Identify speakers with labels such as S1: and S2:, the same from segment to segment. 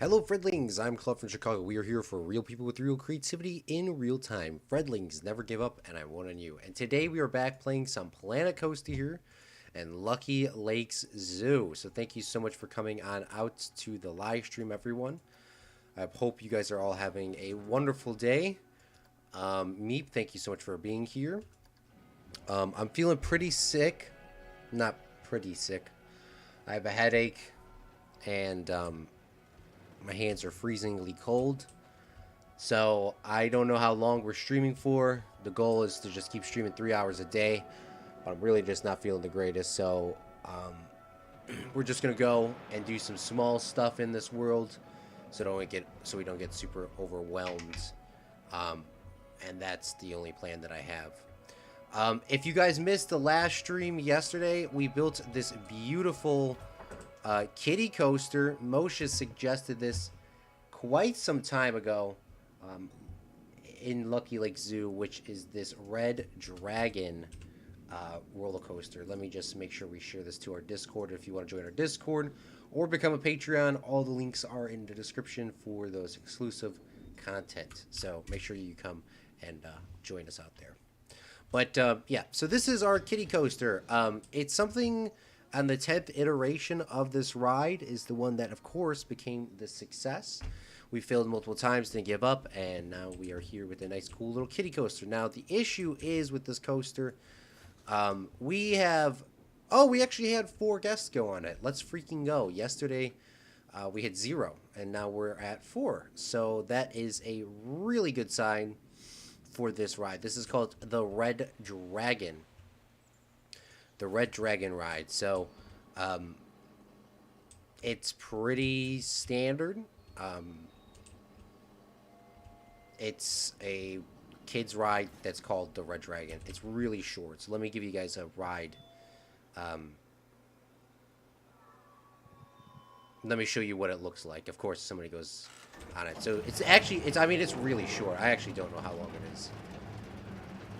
S1: Hello, Fredlings. I'm Claude from Chicago. We are here for real people with real creativity in real time. Fredlings never give up, and I won on you. And today we are back playing some Planet Coaster here and Lucky Lakes Zoo. So thank you so much for coming on out to the live stream, everyone. I hope you guys are all having a wonderful day. Meep, thank you so much for being here. I'm feeling pretty sick. Not pretty sick. I have a headache, and my hands are freezingly cold. So I don't know how long we're streaming for. The goal is to just keep streaming 3 hours a day. But I'm really just not feeling the greatest. So we're just gonna go and do some small stuff in this world, so we don't get super overwhelmed. And that's the only plan that I have. If you guys missed the last stream yesterday, we built this beautiful kiddie coaster. Moshe suggested this quite some time ago in Lucky Lake Zoo, which is this Red Dragon roller coaster. Let me just make sure we share this to our Discord if you want to join our Discord or become a Patreon. All the links are in the description for those exclusive content. So make sure you come and join us out there. But yeah, so this is our kiddie coaster. It's something on the 10th iteration of this ride is the one that, of course, became the success. We failed multiple times, didn't give up, and now we are here with a nice, cool little kiddie coaster. Now, the issue is with this coaster, we actually had 4 guests go on it. Let's freaking go. Yesterday, we had 0, and now we're at 4. So that is a really good sign for this ride. This is called the Red Dragon. The Red Dragon ride. So, it's pretty standard. It's a kids ride that's called the Red Dragon. It's really short. So let me give you guys a ride. Let me show you what it looks like. Of course, somebody goes on it. So it's really short. I actually don't know how long it is.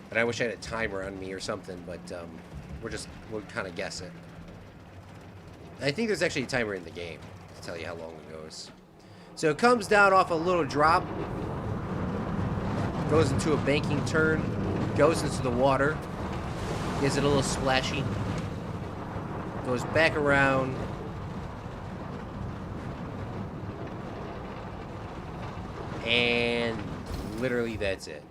S1: And I wish I had a timer on me or something, but we'll kind of guess it. I think there's actually a timer in the game to tell you how long it goes. So it comes down off a little drop, goes into a banking turn, goes into the water, gives it a little splashy, goes back around, and literally that's it.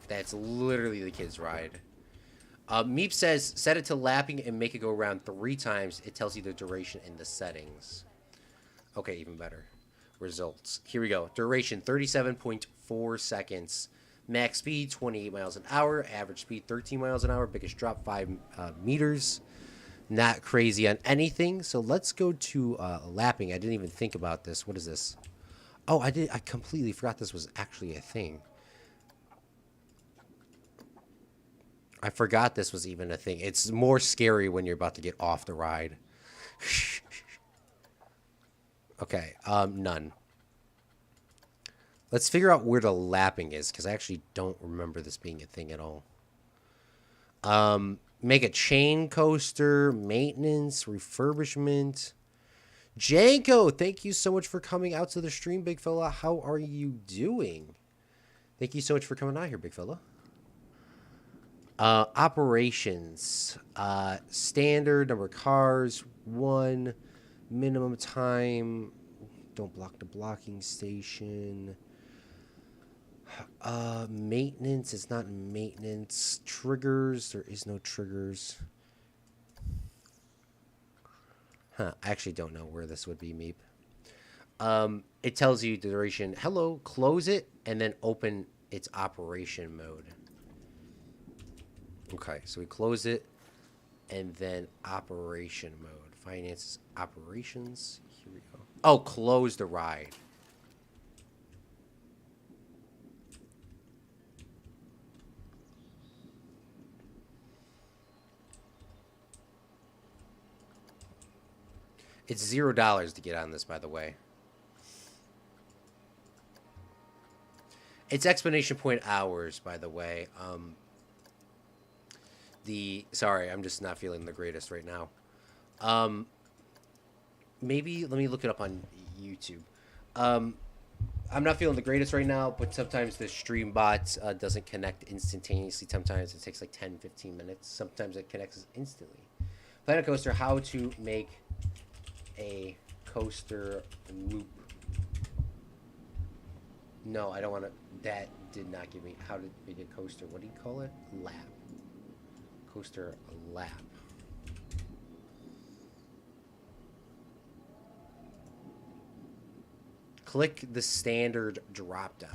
S1: That's literally the kids' ride. Meep says, set it to lapping and make it go around 3 times. It tells you the duration in the settings. Okay, even better. Results. Here we go. Duration, 37.4 seconds. Max speed, 28 miles an hour. Average speed, 13 miles an hour. Biggest drop, 5 meters. Not crazy on anything. So let's go to lapping. I didn't even think about this. What is this? Oh, I completely forgot this was actually a thing. I forgot this was even a thing. It's more scary when you're about to get off the ride. Okay, none. Let's figure out where the lapping is, because I actually don't remember this being a thing at all. Make a chain coaster, maintenance, refurbishment. Janko, thank you so much for coming out to the stream, big fella. How are you doing? Thank you so much for coming out here, big fella. Operations, standard, number of cars, 1, minimum time, don't block the blocking station, maintenance, it's not maintenance, triggers, there is no triggers, I actually don't know where this would be, Meep. It tells you the duration, hello, close it, and then open its operation mode. Okay, so we close it, and then operation mode. Finances, operations. Here we go. Oh, close the ride. It's $0 to get on this, by the way. It's explanation point hours, by the way. Sorry, I'm just not feeling the greatest right now. maybe let me look it up on YouTube. Um, I'm not feeling the greatest right now, but sometimes the stream bot doesn't connect instantaneously. Sometimes it takes like 10, 15 minutes. Sometimes it connects instantly. Planet Coaster, how to make a coaster loop. No, I don't want to. That did not give me. How to make a coaster. What do you call it? Lap. Coaster lap. Click the standard drop down.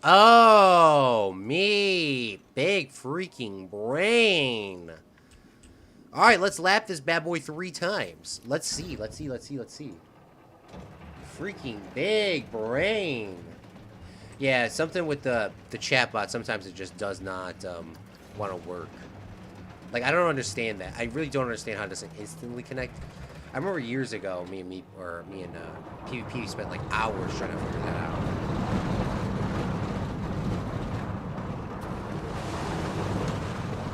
S1: Oh, me. Big freaking brain. All right, let's lap this bad boy 3 times. Let's see. Freaking big brain. Yeah, something with the chatbot. Sometimes it just does not want to work. Like, I don't understand that. I really don't understand how it doesn't instantly connect. I remember years ago, me and PvP spent like hours trying to figure that out.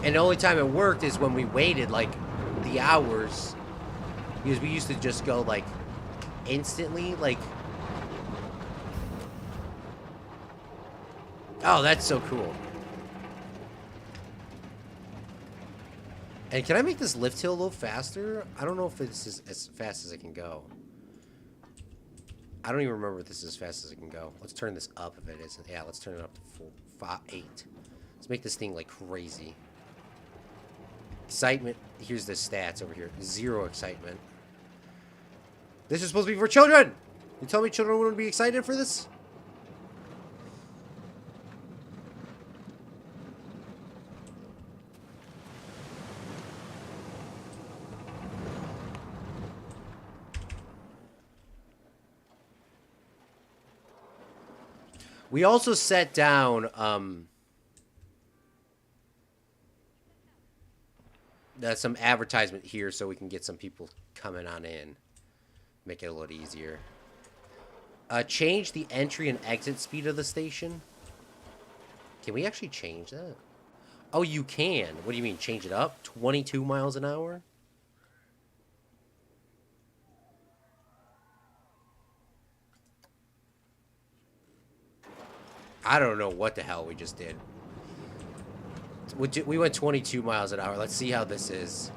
S1: And the only time it worked is when we waited like the hours, because we used to just go like instantly, like. Oh, that's so cool. And can I make this lift hill a little faster? I don't know if this is as fast as it can go. I don't even remember if this is as fast as it can go. Let's turn this up if it isn't. Yeah, let's turn it up to 8. Let's make this thing like crazy. Excitement. Here's the stats over here. 0 excitement. This is supposed to be for children! You tell me children wouldn't be excited for this? We also set down some advertisement here so we can get some people coming on in. Make it a little easier. Change the entry and exit speed of the station. Can we actually change that? Oh, you can. What do you mean, change it up? 22 miles an hour? I don't know what the hell we just did. We went 22 miles an hour. Let's see how this is.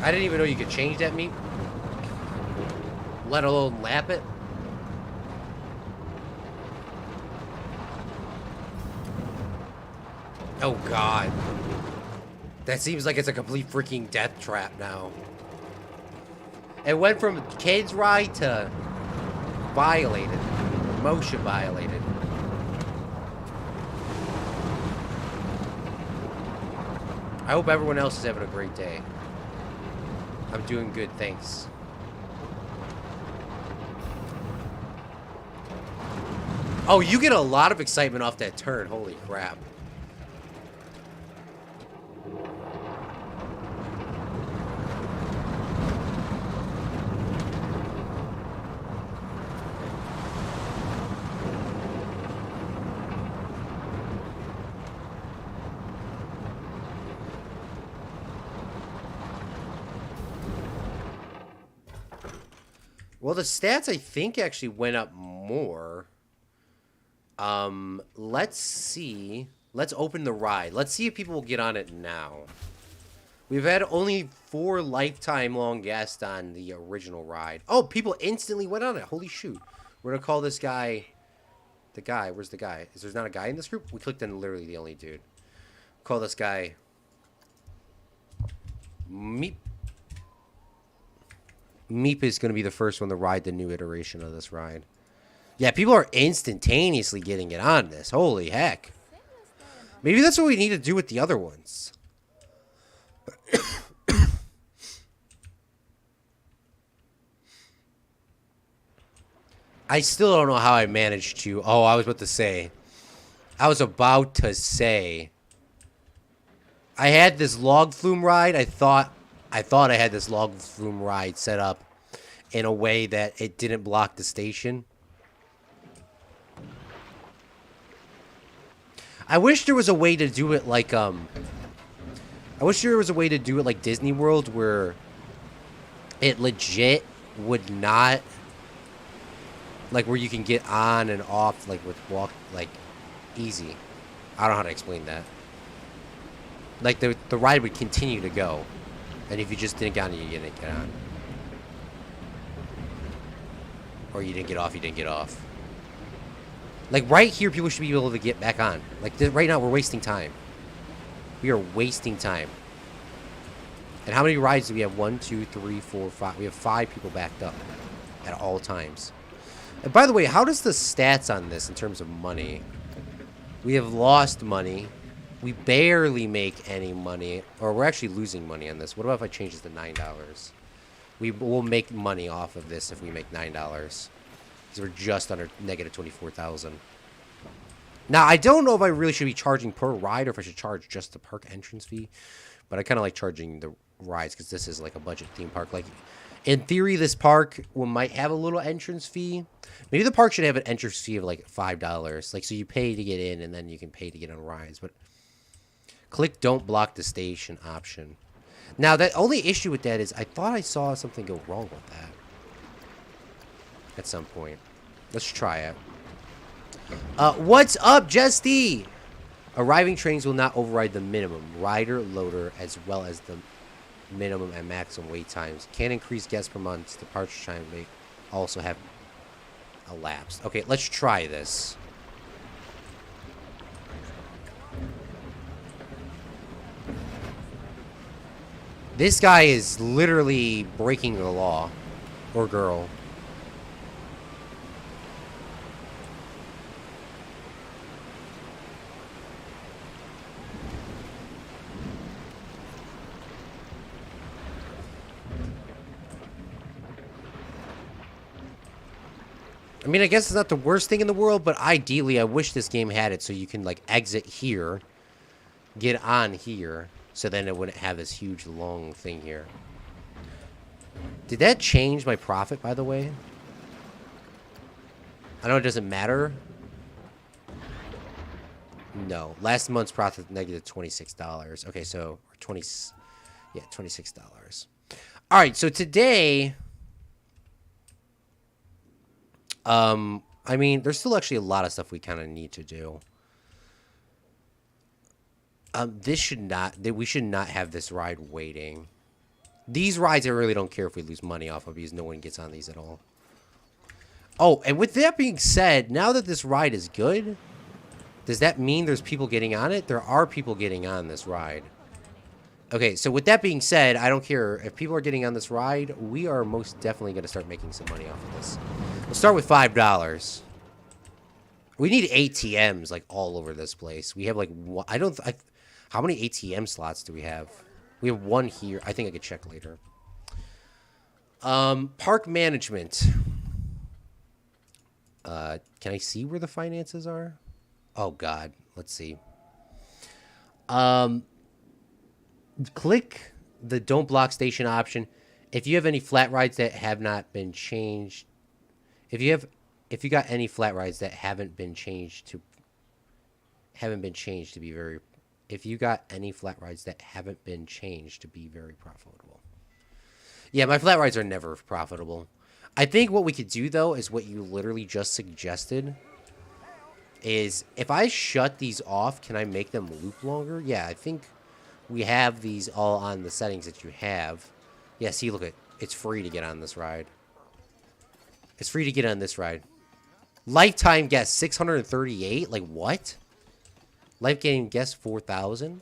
S1: I didn't even know you could change that, meat. Let alone lap it. Oh, God. That seems like it's a complete freaking death trap now. It went from kids ride to violated. Motion violated. I hope everyone else is having a great day. I'm doing good, thanks. Oh, you get a lot of excitement off that turn. Holy crap. Well, the stats, I think, actually went up more. Let's see. Let's open the ride. Let's see if people will get on it now. We've had only 4 lifetime-long guests on the original ride. Oh, people instantly went on it. Holy shoot. We're going to call this guy... The guy. Where's the guy? Is there not a guy in this group? We clicked on literally the only dude. Call this guy... Meep. Meep is going to be the first one to ride the new iteration of this ride. Yeah, people are instantaneously getting it on this. Holy heck. Maybe that's what we need to do with the other ones. I still don't know how I managed to... Oh, I was about to say. I had this log flume ride. I thought I had this log flume ride set up in a way that it didn't block the station. I wish there was a way to do it like, I wish there was a way to do it like Disney World where it legit would not, like where you can get on and off, like with walk, like easy. I don't know how to explain that. Like the ride would continue to go. And if you just didn't get on, you didn't get on. Or you didn't get off, you didn't get off. Like right here, people should be able to get back on. Like right now, we're wasting time. We are wasting time. And how many rides do we have? 1, 2, 3, 4, 5. We have 5 people backed up at all times. And by the way, how does the stats on this in terms of money? We have lost money. We barely make any money. Or we're actually losing money on this. What about if I change this to $9? We will make money off of this if we make $9. Because we're just under negative 24,000. Now, I don't know if I really should be charging per ride or if I should charge just the park entrance fee. But I kind of like charging the rides because this is like a budget theme park. Like, in theory, this park might have a little entrance fee. Maybe the park should have an entrance fee of like $5. Like, so you pay to get in and then you can pay to get on rides. But click don't block the station option. Now, the only issue with that is I thought I saw something go wrong with that at some point. Let's try it. What's up, Jesty? Arriving trains will not override the minimum rider loader as well as the minimum and maximum wait times. Can increase guests per month. Departure time may also have elapsed. Okay, let's try this. This guy is literally breaking the law. Or girl. I mean, I guess it's not the worst thing in the world, but ideally, I wish this game had it so you can, like, exit here, get on here, so then it wouldn't have this huge, long thing here. Did that change my profit, by the way? I know it doesn't matter. No. Last month's profit, negative $26. Okay, so, yeah, $26. All right, so today... I mean, there's still actually a lot of stuff we kind of need to do. We should not have this ride waiting. These rides, I really don't care if we lose money off of because no one gets on these at all. Oh, and with that being said, now that this ride is good, does that mean there's people getting on it? There are people getting on this ride. Okay, so with that being said, I don't care. If people are getting on this ride, we are most definitely going to start making some money off of this. We'll start with $5. We need ATMs, like, all over this place. We have, like, how many ATM slots do we have? We have 1 here. I think I could check later. Park management. Can I see where the finances are? Oh, God. Let's see. Click the don't block station option. If you have any flat rides that have not been changed, if you got any flat rides that haven't been changed to be very, if you got any flat rides that haven't been changed to be very profitable. Yeah, my flat rides are never profitable. I think what we could do though is what you literally just suggested. Is if I shut these off, can I make them loop longer? Yeah, I think. We have these all on the settings that you have. Yeah, see, look at it's free to get on this ride. It's free to get on this ride. Lifetime guest 638. Like what? Lifetime guest 4,000.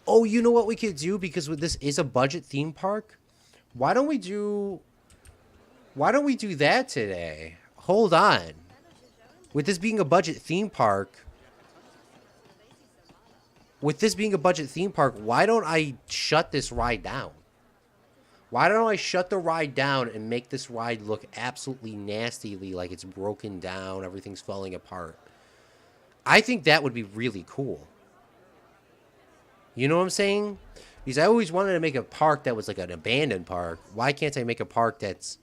S1: Oh, you know what we could do because this is a budget theme park. Why don't we do that today? Hold on. With this being a budget theme park. Why don't I shut this ride down? Why don't I shut the ride down and make this ride look absolutely nastily like it's broken down, everything's falling apart? I think that would be really cool. You know what I'm saying? Because I always wanted to make a park that was like an abandoned park. Why can't I make a park that's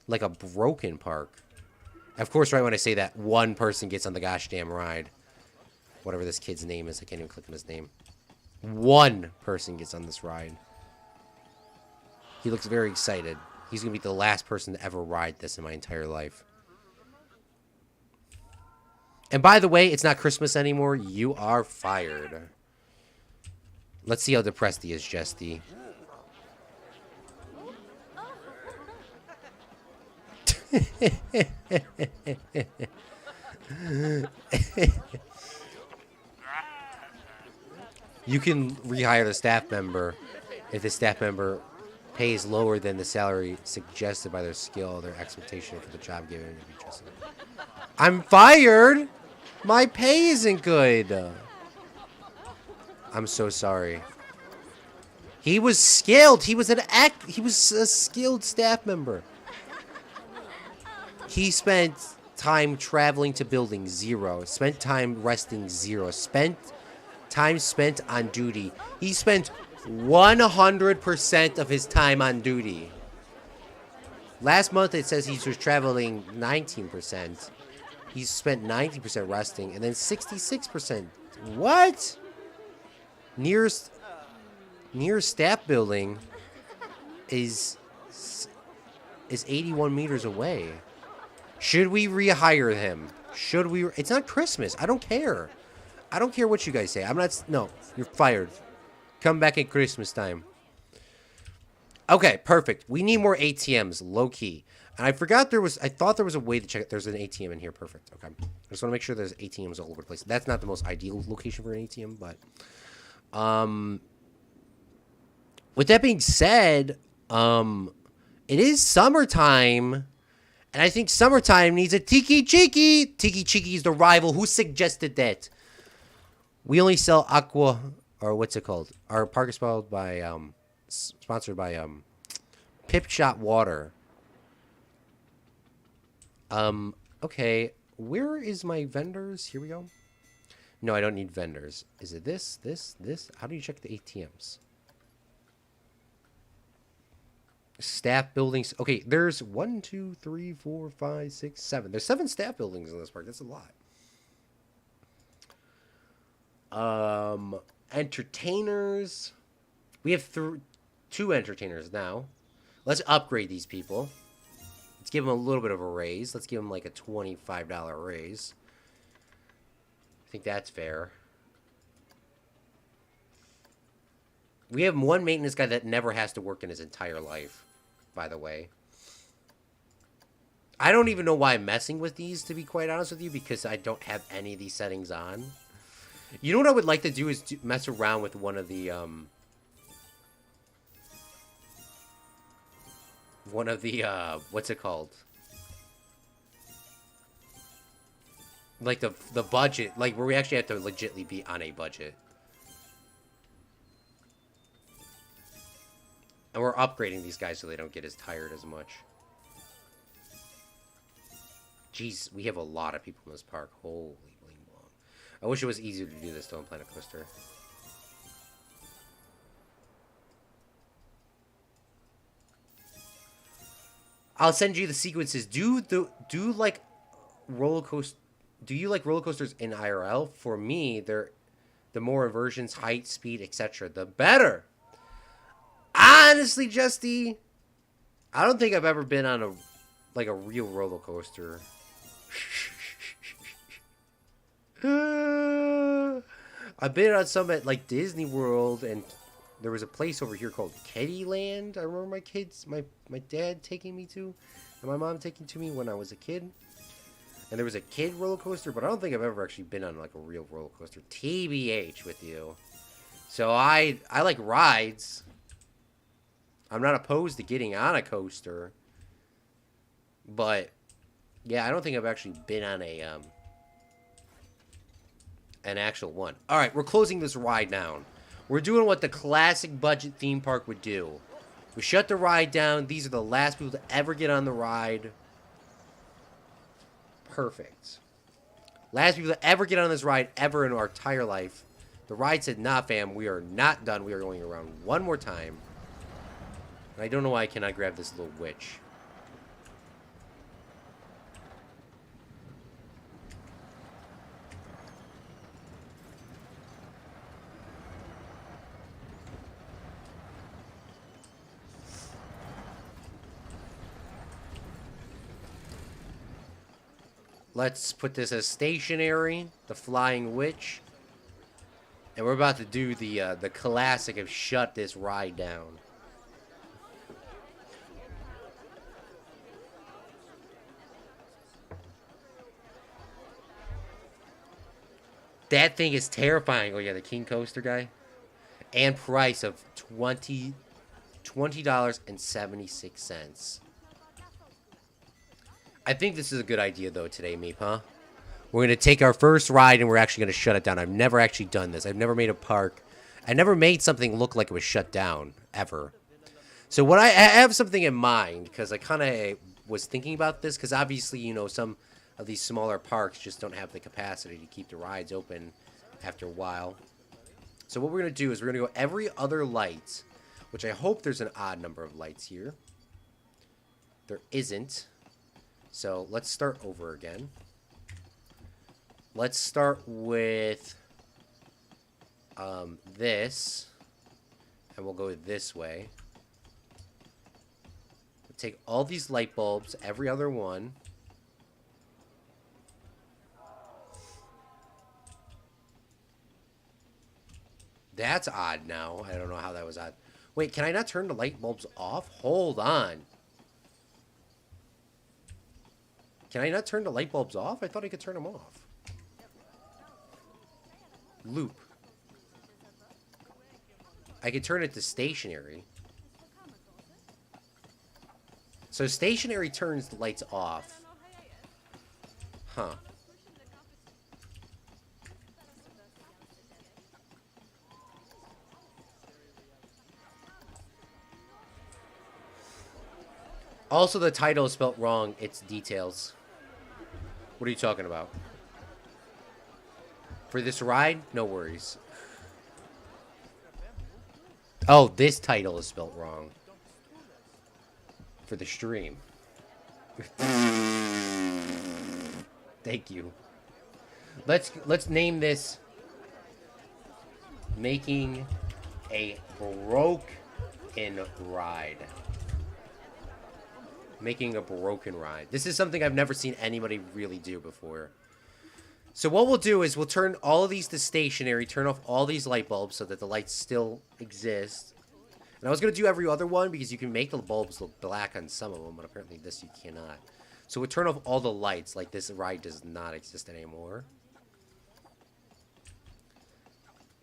S1: like a broken park? Of course, right when I say that, one person gets on the gosh damn ride. Whatever this kid's name is. I can't even click on his name. One person gets on this ride. He looks very excited. He's going to be the last person to ever ride this in my entire life. And by the way, it's not Christmas anymore. You are fired. Let's see how depressed he is, Jesty. You can rehire the staff member if the staff member pays lower than the salary suggested by their skill or their expectation for the job given to be adjusted. I'm fired! My pay isn't good. I'm so sorry. He was skilled. He was a skilled staff member. He spent time traveling to building, 0. Spent time resting, 0. Time spent on duty. He spent 100% of his time on duty. Last month it says he was traveling 19%. He spent 90% resting and then 66%. What? Nearest staff building is 81 meters away. Should we rehire him? Should we? It's not Christmas. I don't care. I don't care what you guys say. I'm not. No, you're fired. Come back at Christmas time. Okay, perfect. We need more ATMs, low key. And I forgot there was. I thought there was a way to check it. There's an ATM in here. Perfect. Okay. I just want to make sure there's ATMs all over the place. That's not the most ideal location for an ATM, but. With that being said, it is summertime. And I think summertime needs a Tiki Cheeky. Tiki Cheeky is the rival. Who suggested that? We only sell Aqua, or what's it called? Our park is sponsored by Pip Shot Water. Okay. Where is my vendors? Here we go. No, I don't need vendors. Is it this? How do you check the ATMs? Staff buildings. Okay, there's 1, 2, 3, 4, 5, 6, 7. There's 7 staff buildings in this park. That's a lot. Entertainers. We have 2 entertainers now. Let's upgrade these people. Let's give them a little bit of a raise. Let's give them like a $25 raise. I think that's fair. We have one maintenance guy that never has to work in his entire life, by the way. I don't even know why I'm messing with these, to be quite honest with you, because I don't have any of these settings on. You know what I would like to do is mess around with one of the, what's it called? Like the budget, like where we actually have to legitimately be on a budget. And we're upgrading these guys so they don't get as tired as much. Jeez, we have a lot of people in this park. Holy bling blong. I wish it was easier to do this though in Planet Coaster. I'll send you the sequences. Do you like roller coasters in IRL? For me, the more inversions, height, speed, etc., the better. Honestly, Justy, I don't think I've ever been on a real roller coaster. I've been on some at like Disney World, and there was a place over here called Kittyland. I remember my dad taking me to, and my mom taking to me when I was a kid. And there was a kid roller coaster, but I don't think I've ever actually been on like a real roller coaster. TBH with you. So I like rides. I'm not opposed to getting on a coaster. But yeah, I don't think I've actually been on an actual one. All right, we're closing this ride down. We're doing what the classic budget theme park would do. We shut the ride down. These are the last people to ever get on the ride. Perfect. Last people to ever get on this ride ever in our entire life. The ride said, nah, fam, we are not done. We are going around one more time. And I don't know why I cannot grab this little witch. Let's put this as stationary, the Flying Witch. And we're about to do the classic of shut this ride down. That thing is terrifying. Oh yeah, the King Coaster guy. And price of $20.76. I think this is a good idea though today, Meep, huh? We're going to take our first ride and we're actually going to shut it down. I've never actually done this. I've never made a park. I never made something look like it was shut down, ever. So what I have something in mind, because I kind of was thinking about this, because obviously, you know, some of these smaller parks just don't have the capacity to keep the rides open after a while. So what we're going to do is we're going to go every other light, which I hope there's an odd number of lights here. There isn't. So let's start over again. Let's start with this, and we'll go this way. We'll take all these light bulbs, every other one. That's odd now. I don't know how that was odd. Wait, can I not turn the light bulbs off? Hold on. Can I not turn the light bulbs off? I thought I could turn them off. Loop. I could turn it to stationary. So stationary turns the lights off. Huh. Also, the title is spelt wrong. It's details. What are you talking about? For this ride? No worries. Oh, this title is spelt wrong. For the stream. Thank you. Let's name this Making a Broken Ride. Making a broken ride. This is something I've never seen anybody really do before. So what we'll do is we'll turn all of these to stationary, turn off all these light bulbs so that the lights still exist. And I was going to do every other one because you can make the bulbs look black on some of them, but apparently this you cannot. So we'll turn off all the lights, like this ride does not exist anymore.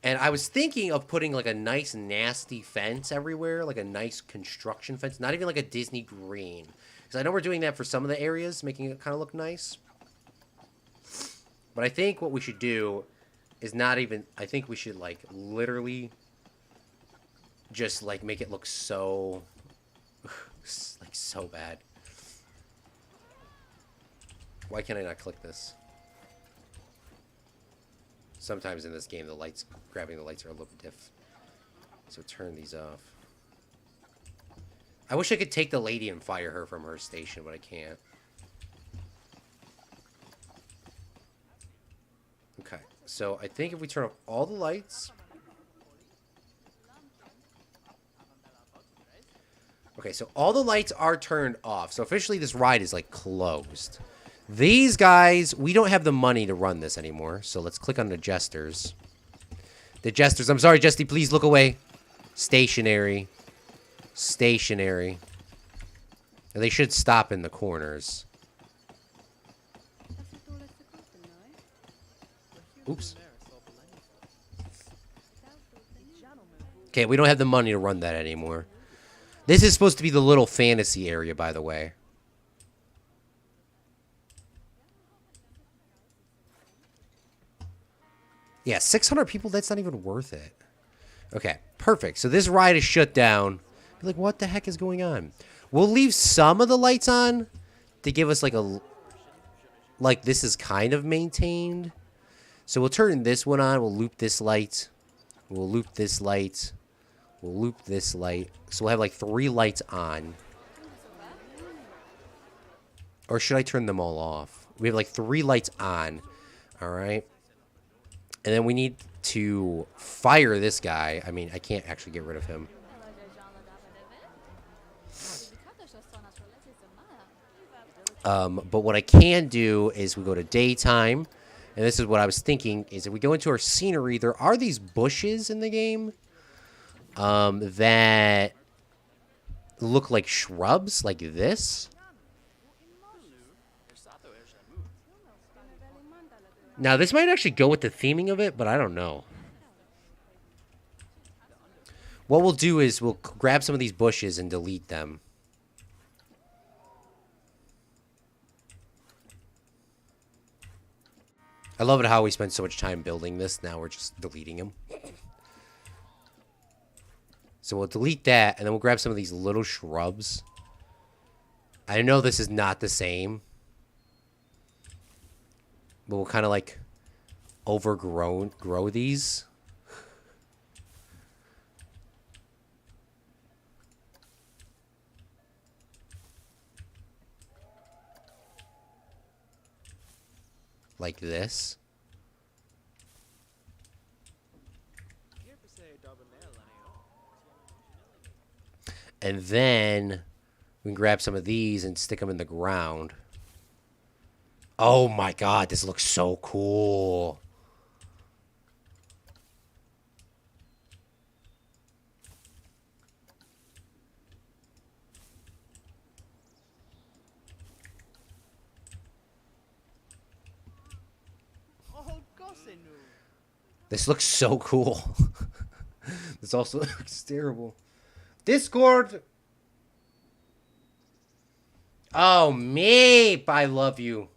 S1: And I was thinking of putting like a nice nasty fence everywhere, like a nice construction fence, not even like a Disney green. Because I know we're doing that for some of the areas, making it kind of look nice. But I think what we should do is not even... I think we should, like, literally just, like, make it look so... like, so bad. Why can't I not click this? Sometimes in this game, the lights... grabbing the lights are a little diff. So turn these off. I wish I could take the lady and fire her from her station, but I can't. Okay, so I think if we turn off all the lights... Okay, so all the lights are turned off. So officially this ride is, like, closed. These guys, we don't have the money to run this anymore. So let's click on the jesters. The jesters, I'm sorry, Jesty, please look away. Stationary. Stationary. And they should stop in the corners. Oops. Okay, we don't have the money to run that anymore. This is supposed to be the little fantasy area, by the way. Yeah, 600 people, that's not even worth it. Okay, perfect. So this ride is shut down. You're like, what the heck is going on? We'll leave some of the lights on to give us like a... Like, this is kind of maintained. So we'll turn this one on. We'll loop this light. We'll loop this light. We'll loop this light. So we'll have like 3 lights on. Or should I turn them all off? We have like 3 lights on. All right. And then we need to fire this guy. I mean, I can't actually get rid of him. But what I can do is we go to daytime. And this is what I was thinking, is if we go into our scenery, there are these bushes in the game that look like shrubs, like this. Now, this might actually go with the theming of it, but I don't know. What we'll do is we'll grab some of these bushes and delete them. I love it how we spent so much time building this. Now we're just deleting them. So we'll delete that, and then we'll grab some of these little shrubs. I know this is not the same, but we'll kind of like grow these. Like this. And then we can grab some of these and stick them in the ground. Oh my god, this looks so cool. This looks so cool. This also looks terrible. Discord! Oh, Meep! I love you.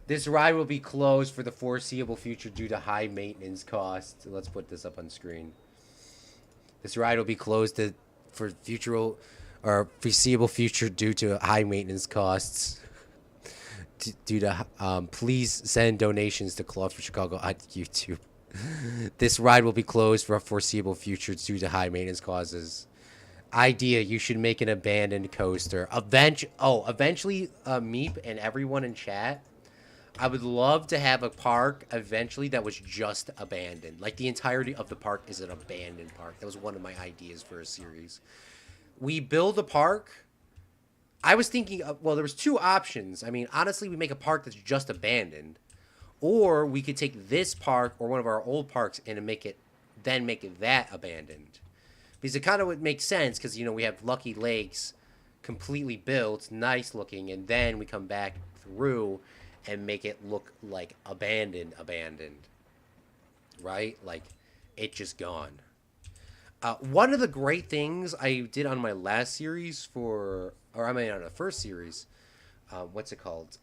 S1: This ride will be closed for the foreseeable future due to high maintenance costs. Let's put this up on screen. This ride will be closed for foreseeable future due to high maintenance costs. Due to please send donations to Claude for Chicago on YouTube. This ride will be closed for a foreseeable future due to high maintenance causes. Idea: you should make an abandoned coaster. Eventually, Meep and everyone in chat, I would love to have a park eventually that was just abandoned. Like the entirety of the park is an abandoned park. That was one of my ideas for a series. We build a park. I was thinking, well, there was two options. I mean, honestly, we make a park that's just abandoned. Or we could take this park or one of our old parks and make it that abandoned. Because it kind of would make sense because, you know, we have Lucky Lakes completely built, nice looking, and then we come back through and make it look like abandoned. Right? Like, it just gone. One of the great things I did on my last series on the first series, what's it called?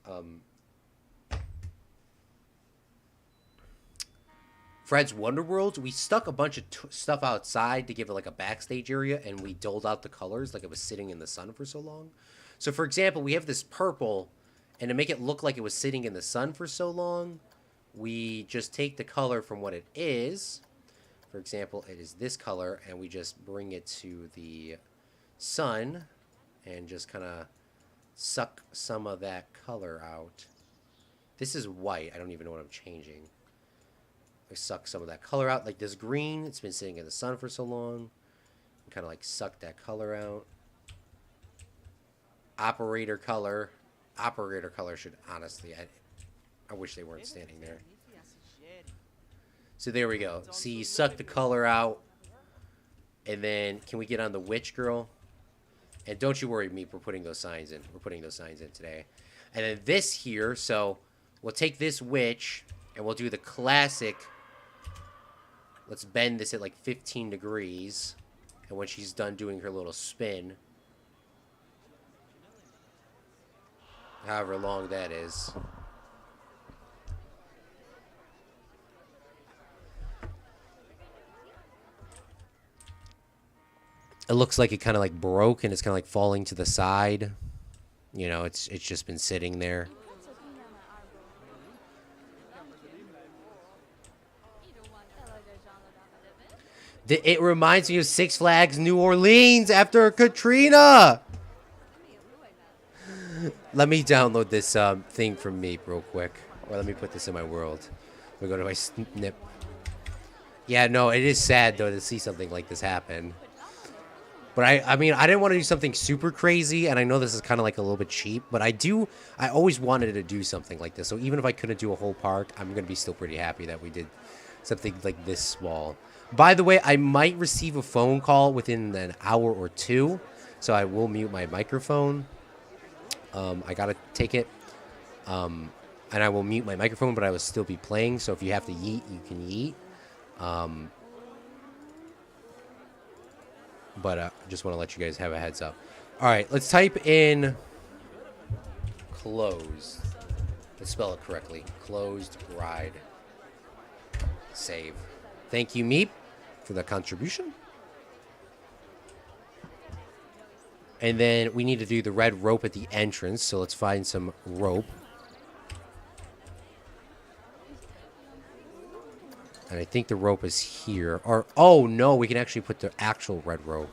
S1: Fred's Wonder World, we stuck a bunch of stuff outside to give it like a backstage area, and we doled out the colors like it was sitting in the sun for so long. So, for example, we have this purple, and to make it look like it was sitting in the sun for so long, we just take the color from what it is. For example, it is this color, and we just bring it to the sun and just kind of suck some of that color out. This is white. I don't even know what I'm changing. I suck some of that color out. Like this green, it's been sitting in the sun for so long. Kind of like suck that color out. Operator color. Operator color should honestly, I wish they weren't standing there. So there we go. See, suck the color out. And then, can we get on the witch girl? And don't you worry, Meep, we're putting those signs in. We're putting those signs in today. And then this here, so we'll take this witch, and we'll do the classic. Let's bend this at like 15 degrees. And when she's done doing her little spin, however long that is. It looks like it kind of like broke and it's kind of like falling to the side. You know, it's just been sitting there. It reminds me of Six Flags New Orleans after Katrina. Let me download this thing from Meep real quick. Or let me put this in my world. We go to my snip. Yeah, no, it is sad though to see something like this happen. But I mean, I didn't want to do something super crazy, and I know this is kind of like a little bit cheap, but I always wanted to do something like this. So even if I couldn't do a whole park, I'm going to be still pretty happy that we did something like this small. By the way, I might receive a phone call within an hour or two, so I will mute my microphone. I got to take it. And I will mute my microphone, but I will still be playing, so if you have to yeet, you can yeet. But I just want to let you guys have a heads up. All right, let's type in closed. Let's spell it correctly. Closed ride. Save. Thank you, Meep, for the contribution. And then we need to do the red rope at the entrance, so let's find some rope. And I think the rope is here. Or, oh, no, we can actually put the actual red rope.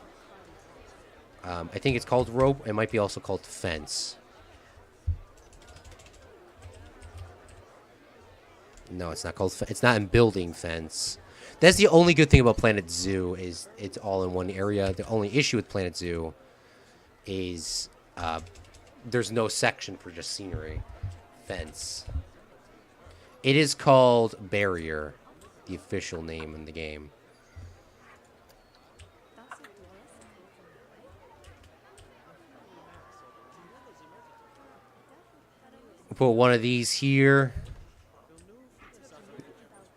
S1: I think it's called rope. It might be also called fence. No, it's not called it's not in building fence. That's the only good thing about Planet Zoo is it's all in one area. The only issue with Planet Zoo is there's no section for just scenery. Fence. It is called barrier. The official name in the game. We'll put one of these here.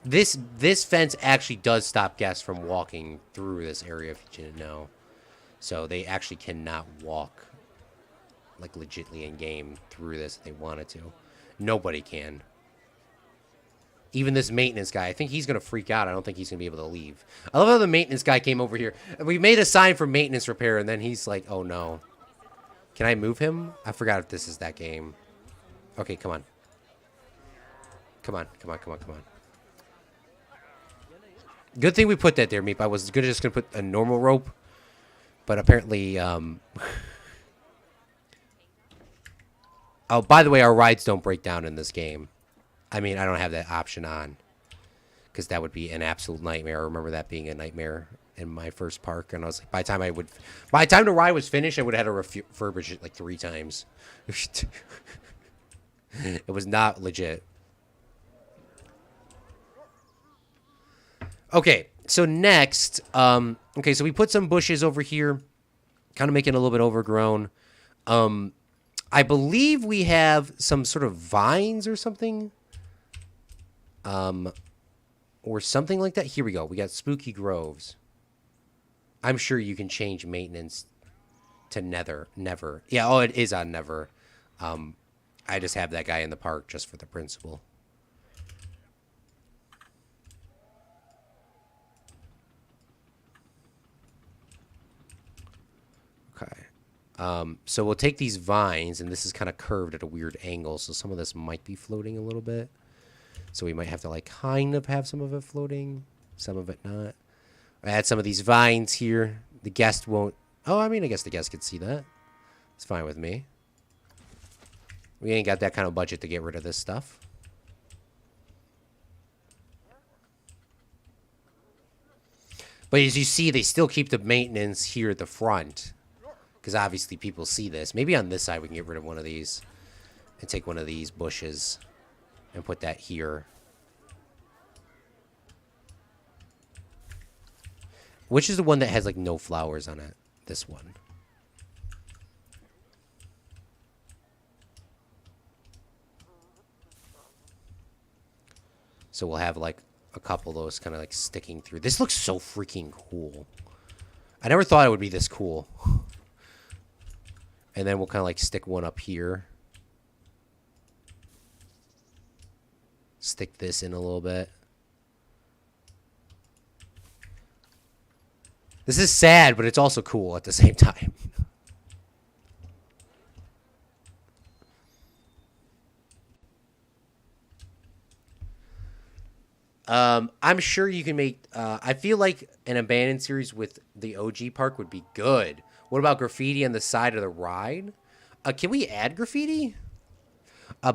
S1: This fence actually does stop guests from walking through this area, if you didn't know. So they actually cannot walk, like, legitly in game through this if they wanted to. Nobody can. Even this maintenance guy, I think he's going to freak out. I don't think he's going to be able to leave. I love how the maintenance guy came over here. We made a sign for maintenance repair, and then he's like, oh, no. Can I move him? I forgot if this is that game. Okay, come on. Come on, come on, come on, come on. Good thing we put that there, Meep. I was just going to put a normal rope, but apparently... Oh, by the way, our rides don't break down in this game. I mean, I don't have that option on because that would be an absolute nightmare. I remember that being a nightmare in my first park, and I was like, by the time the ride was finished, I would have had to refurbish it like 3 times. It was not legit. Okay, so next, okay, so we put some bushes over here, kind of making it a little bit overgrown. I believe we have some sort of vines or something. Or something like that. Here we go. We got Spooky Groves. I'm sure you can change maintenance to Never. Yeah, oh, it is on Never. I just have that guy in the park just for the principle. Okay. So we'll take these vines, and this is kind of curved at a weird angle, so some of this might be floating a little bit. So we might have to, like, kind of have some of it floating, some of it not. I add some of these vines here. The guest won't... Oh, I mean, I guess the guest could see that. It's fine with me. We ain't got that kind of budget to get rid of this stuff. But as you see, they still keep the maintenance here at the front. Because obviously people see this. Maybe on this side we can get rid of one of these. And take one of these bushes. And put that here. Which is the one that has, like, no flowers on it? This one. So we'll have, like, a couple of those kind of, like, sticking through. This looks so freaking cool. I never thought it would be this cool. And then we'll kind of, like, stick one up here. Stick this in a little bit. This is sad, but it's also cool at the same time. I'm sure you can make... I feel like an abandoned series with the OG park would be good. What about graffiti on the side of the ride? Can we add graffiti?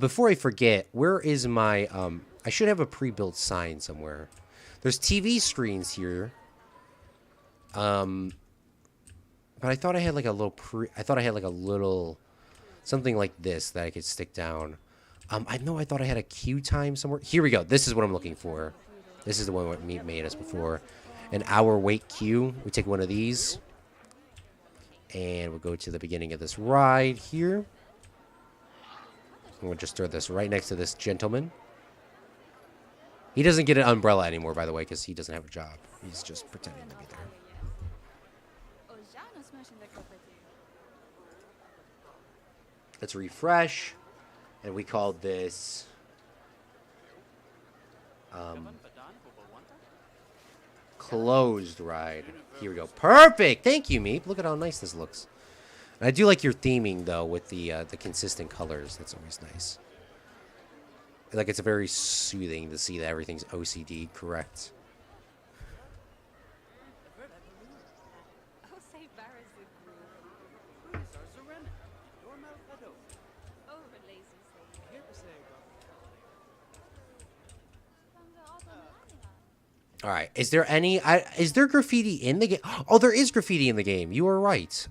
S1: Before I forget, where is my... I should have a pre-built sign somewhere. There's TV screens here. But I thought I had like a little I thought I had like a little something like this that I could stick down. I know I thought I had a queue time somewhere. Here we go. This is what I'm looking for. This is the one what Meat made us before. An hour wait queue. We take one of these. And we'll go to the beginning of this ride here. And we'll just throw this right next to this gentleman. He doesn't get an umbrella anymore, by the way, because he doesn't have a job. He's just pretending to be there. Let's refresh. And we called this... closed ride. Here we go. Perfect! Thank you, Meep. Look at how nice this looks. And I do like your theming, though, with the consistent colors. That's always nice. Like, it's very soothing to see that everything's OCD correct. All right. Is there any... is there graffiti in the game? Oh, there is graffiti in the game. You are right.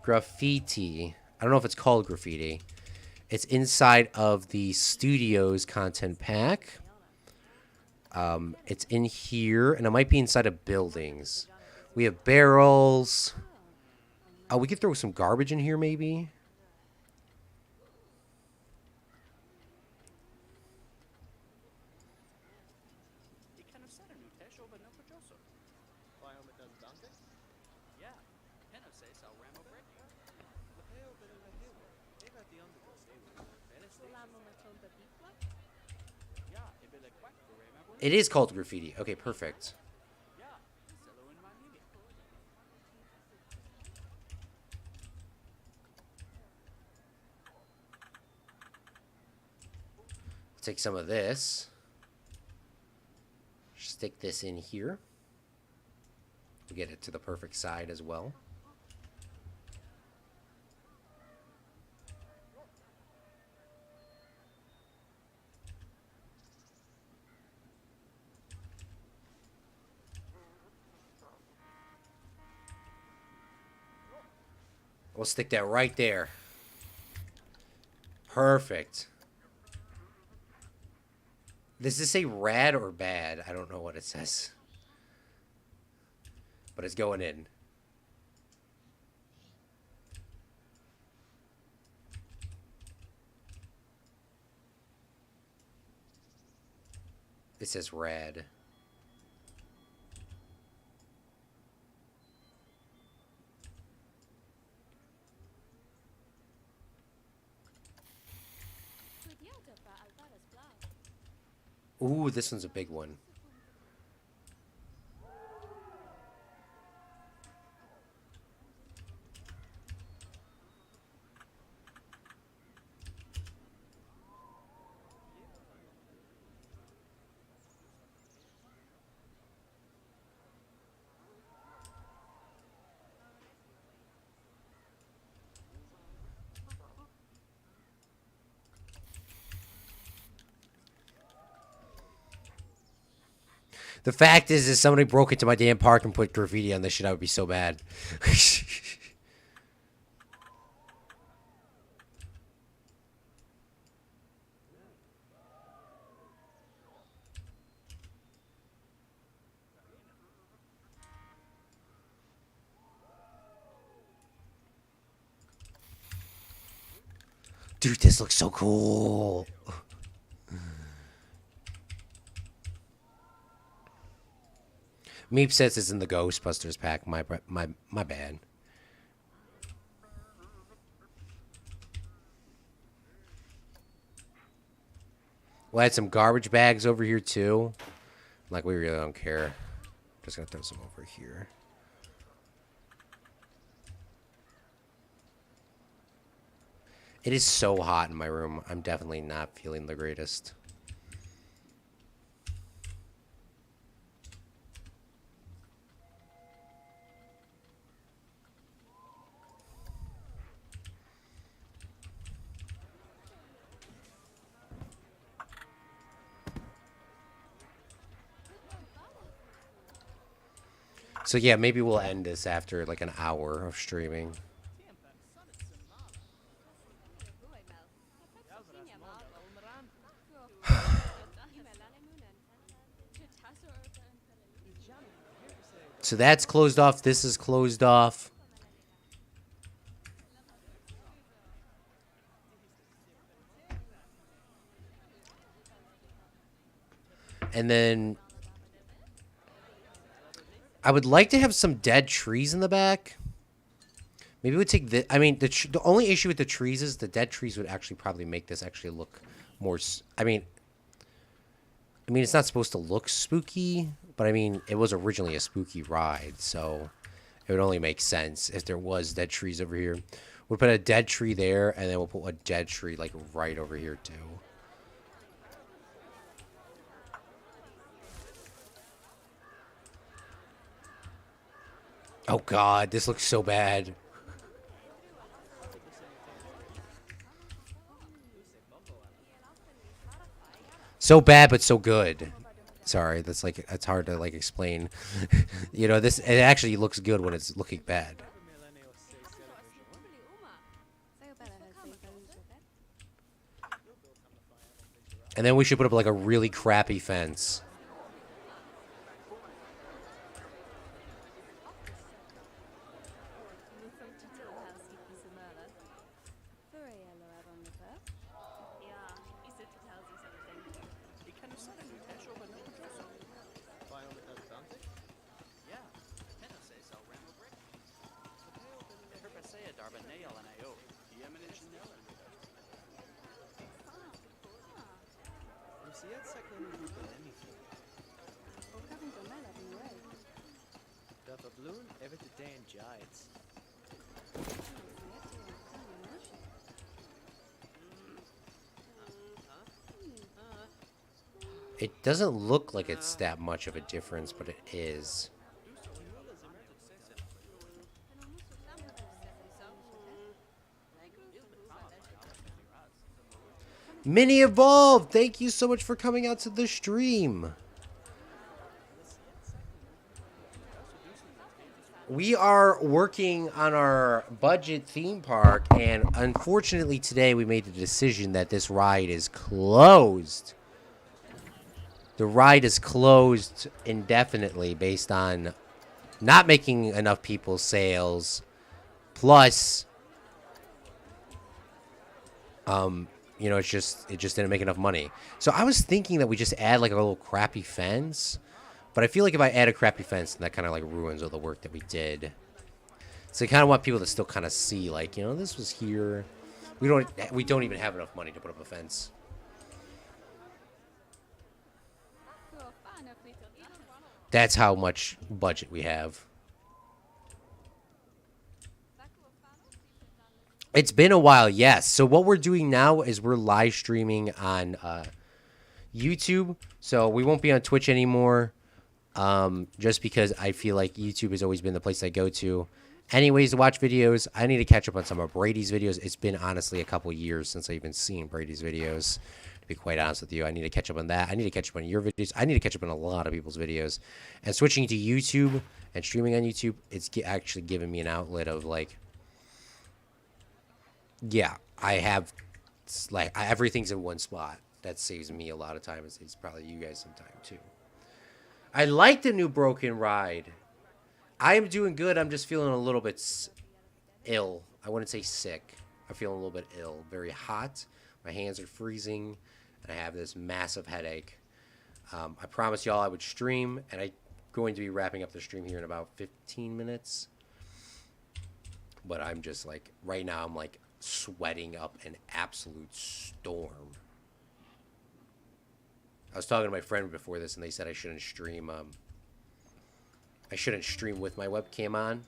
S1: Graffiti. I don't know if it's called graffiti. It's inside of the studio's content pack. It's in here, and it might be inside of buildings. We have barrels. Oh, we could throw some garbage in here, maybe. It is called graffiti. Okay, perfect. Take some of this. Stick this in here. We'll get it to the perfect side as well. We'll stick that right there. Perfect. Does this say rad or bad? I don't know what it says. But it's going in. It says rad. Ooh, this one's a big one. The fact is somebody broke into my damn park and put graffiti on this shit, I would be so bad. Dude, this looks so cool. Meep says it's in the Ghostbusters pack. My bad. We'll add some garbage bags over here too. Like, we really don't care. Just gonna throw some over here. It is so hot in my room. I'm definitely not feeling the greatest. So yeah, maybe we'll end this after like an hour of streaming. So that's closed off. This is closed off. And then I would like to have some dead trees in the back. Maybe we'd take the. I mean, the only issue with the trees is the dead trees would actually probably make this actually look more. I mean, it's not supposed to look spooky, but I mean, it was originally a spooky ride, so it would only make sense if there was dead trees over here. We'll put a dead tree there, and then we'll put a dead tree like right over here too. Oh God, this looks so bad. So bad, but so good. Sorry, that's like it's hard to like explain. You know, this it actually looks good when it's looking bad. And then we should put up like a really crappy fence. It doesn't look like it's that much of a difference, but it is. Mini Evolve, thank you so much for coming out to the stream. We are working on our budget theme park, and unfortunately today we made the decision that this ride is closed. The ride is closed indefinitely based on not making enough people sales, plus, you know, it just didn't make enough money. So I was thinking that we just add like a little crappy fence, but I feel like if I add a crappy fence, then that kind of like ruins all the work that we did. So I kind of want people to still kind of see, like, you know, this was here. We don't even have enough money to put up a fence. That's how much budget we have. It's been a while, yes. So what we're doing now is we're live streaming on YouTube. So we won't be on Twitch anymore, just because I feel like YouTube has always been the place I go to. Anyways, to watch videos, I need to catch up on some of Brady's videos. It's been honestly a couple years since I've even seen Brady's videos. To be quite honest with you, I need to catch up on that. I need to catch up on your videos. I need to catch up on a lot of people's videos. And switching to YouTube and streaming on YouTube, it's actually giving me an outlet of like, yeah, I have like everything's in one spot. That saves me a lot of time. It's probably you guys some time too. I like the new Broken ride. I am doing good. I'm just feeling a little bit ill. I wouldn't say sick. I'm feeling a little bit ill. Very hot. My hands are freezing. And I have this massive headache. I promised y'all I would stream. And I'm going to be wrapping up the stream here in about 15 minutes. But I'm just like, right now I'm like sweating up an absolute storm. I was talking to my friend before this, and they said I shouldn't stream. I shouldn't stream with my webcam on.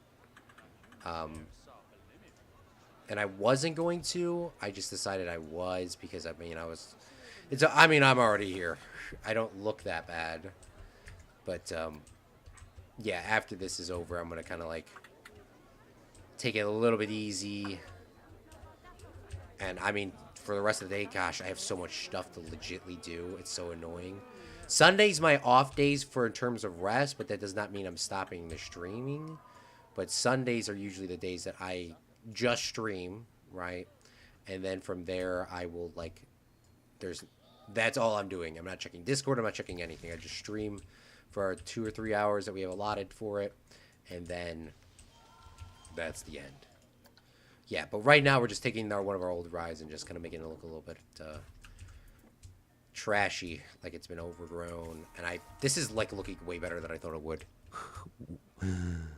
S1: And I wasn't going to. I just decided I was because I mean I'm already here. I don't look that bad. But yeah, after this is over, I'm gonna kind of like take it a little bit easy. And I mean, for the rest of the day, gosh, I have so much stuff to legitly do. It's so annoying. Sunday's my off days for in terms of rest, but that does not mean I'm stopping the streaming. But Sundays are usually the days that I just stream, right? And then from there, I will like, that's all I'm doing. I'm not checking Discord. I'm not checking anything. I just stream for our 2 or 3 hours that we have allotted for it. And then that's the end. Yeah, but right now we're just taking one of our old rides and just kind of making it look a little bit trashy, like it's been overgrown. And this is like looking way better than I thought it would. Can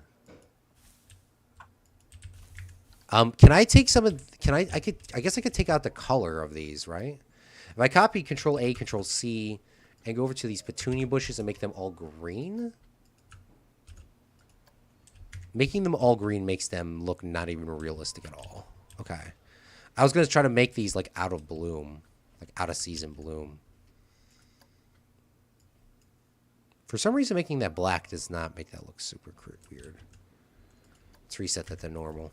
S1: I take some of? I guess I could take out the color of these, right? If I copy Control A, Control C, and go over to these petunia bushes and make them all green. Making them all green makes them look not even realistic at all. Okay. I was going to try to make these like out of bloom. Like out of season bloom. For some reason, making that black does not make that look super weird. Let's reset that to normal.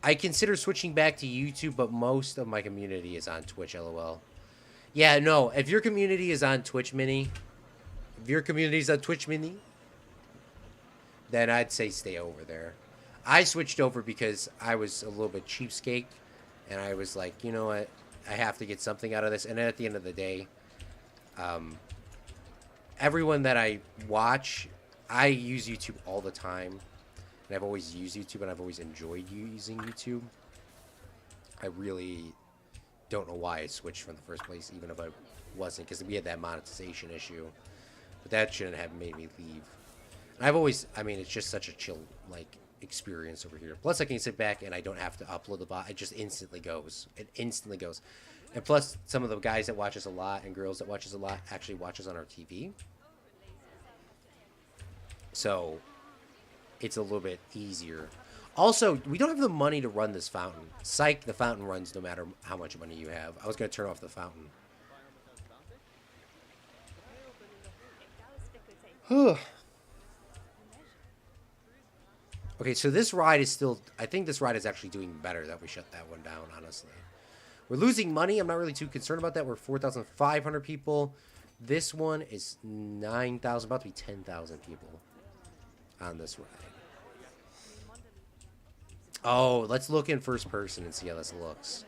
S1: I consider switching back to YouTube, but most of my community is on Twitch, LOL. Yeah, no, if your community is on Twitch Mini, then I'd say stay over there. I switched over because I was a little bit cheapskate, and I was like, you know what, I have to get something out of this. And then at the end of the day, everyone that I watch, I use YouTube all the time, and I've always used YouTube, and I've always enjoyed using YouTube. I really don't know why I switched from the first place, even if I wasn't, because we had that monetization issue. But that shouldn't have made me leave. And I've always, I mean, it's just such a chill, like, experience over here. Plus, I can sit back and I don't have to upload the bot. It just instantly goes. It instantly goes. And plus, some of the guys that watch us a lot and girls that watch us a lot actually watch us on our TV. So, it's a little bit easier. Also, we don't have the money to run this fountain. Psych, the fountain runs no matter how much money you have. I was going to turn off the fountain. Okay, so this ride is still... I think this ride is actually doing better that we shut that one down, honestly. We're losing money. I'm not really too concerned about that. We're 4,500 people. This one is 9,000, about to be 10,000 people on this ride. Oh, let's look in first person and see how this looks.